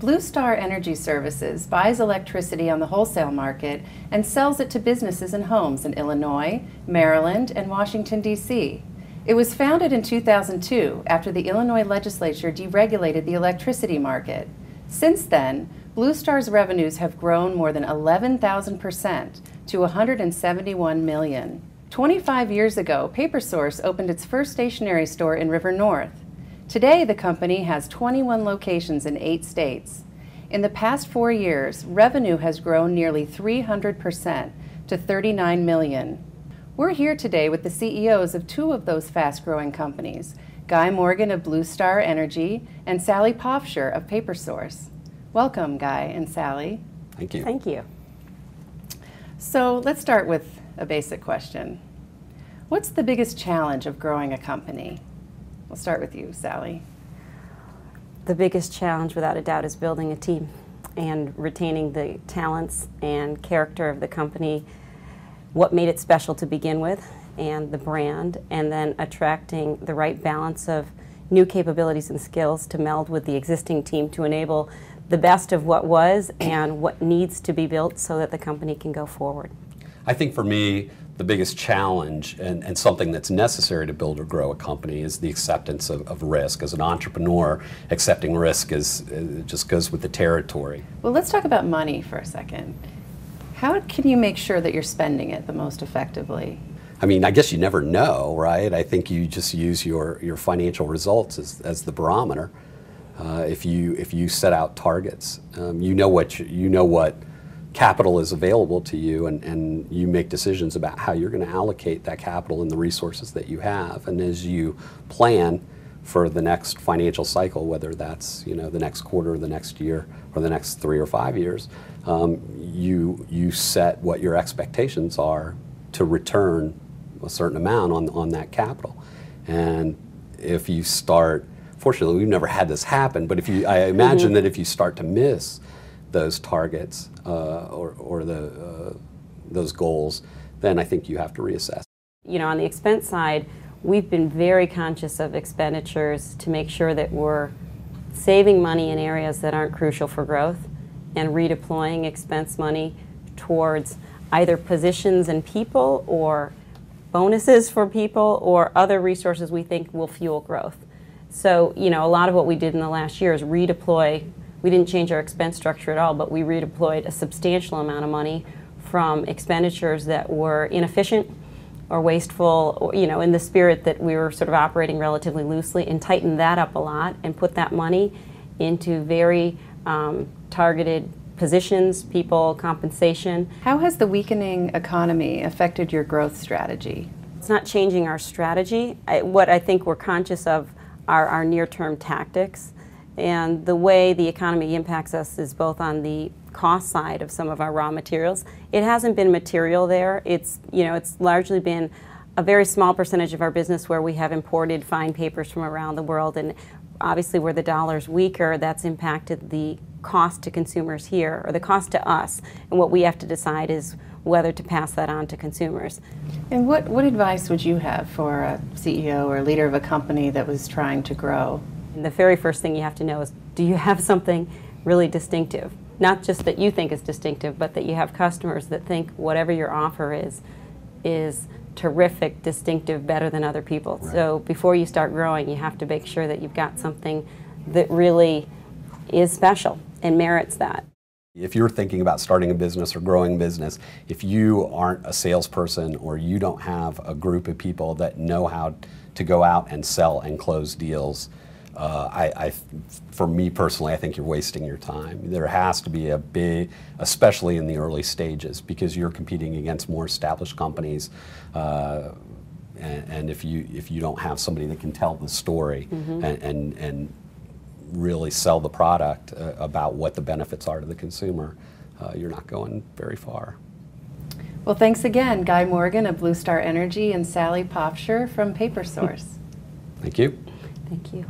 BlueStar Energy Services buys electricity on the wholesale market and sells it to businesses and homes in Illinois, Maryland, and Washington, D.C. It was founded in 2002 after the Illinois legislature deregulated the electricity market. Since then, BlueStar's revenues have grown more than 11,000% to $171 million. 25 years ago, PaperSource opened its first stationery store in River North. Today, the company has 21 locations in 8 states. In the past 4 years, revenue has grown nearly 300% to $39 million. We're here today with the CEOs of 2 of those fast-growing companies, Guy Morgan of BlueStar Energy and Sally Pofscher of PaperSource. Welcome, Guy and Sally. Thank you. Thank you. So let's start with a basic question. What's the biggest challenge of growing a company? We'll start with you, Sally. The biggest challenge, without a doubt, is building a team and retaining the talents and character of the company, what made it special to begin with, and the brand, and then attracting the right balance of new capabilities and skills to meld with the existing team to enable the best of what was and what needs to be built so that the company can go forward. I think for me, the biggest challenge and something that's necessary to build or grow a company is the acceptance of risk. As an entrepreneur, accepting risk just goes with the territory. Well, let's talk about money for a second. How can you make sure that you're spending it the most effectively? I mean, I guess you never know, right? I think you just use your financial results as the barometer. If you set out targets, you know what capital is available to you, and you make decisions about how you're going to allocate that capital and the resources that you have. And as you plan for the next financial cycle, whether that's the next quarter, the next year, or the next 3 or 5 years, you set what your expectations are to return a certain amount on that capital. And if you start, fortunately, we've never had this happen, but I imagine that if you start to miss those targets or those goals, then I think you have to reassess. On the expense side, we've been very conscious of expenditures to make sure that we're saving money in areas that aren't crucial for growth and redeploying expense money towards either positions and people or bonuses for people or other resources we think will fuel growth. So, a lot of what we did in the last year is redeploy. We didn't change our expense structure at all, but we redeployed a substantial amount of money from expenditures that were inefficient or wasteful, or, in the spirit that we were sort of operating relatively loosely, and tightened that up a lot and put that money into very targeted positions, people, compensation. How has the weakening economy affected your growth strategy? It's not changing our strategy. What I think we're conscious of are our near-term tactics. And the way the economy impacts us is both on the cost side of some of our raw materials. It hasn't been material there. It's largely been a very small percentage of our business where we have imported fine papers from around the world, and obviously where the dollar's weaker, that's impacted the cost to consumers here, or the cost to us. And what we have to decide is whether to pass that on to consumers. And what advice would you have for a CEO or leader of a company that was trying to grow? And the very first thing you have to know is, do you have something really distinctive? Not just that you think is distinctive, but that you have customers that think whatever your offer is terrific, distinctive, better than other people. Right. So before you start growing, you have to make sure that you've got something that really is special and merits that. If you're thinking about starting a business or growing business, if you aren't a salesperson or you don't have a group of people that know how to go out and sell and close deals, for me personally, I think you're wasting your time. There has to be a big, especially in the early stages, because you're competing against more established companies, and if you don't have somebody that can tell the story and really sell the product about what the benefits are to the consumer, you're not going very far. Well, thanks again, Guy Morgan of BlueStar Energy and Sally Pofscher from PaperSource. Thank you. Thank you.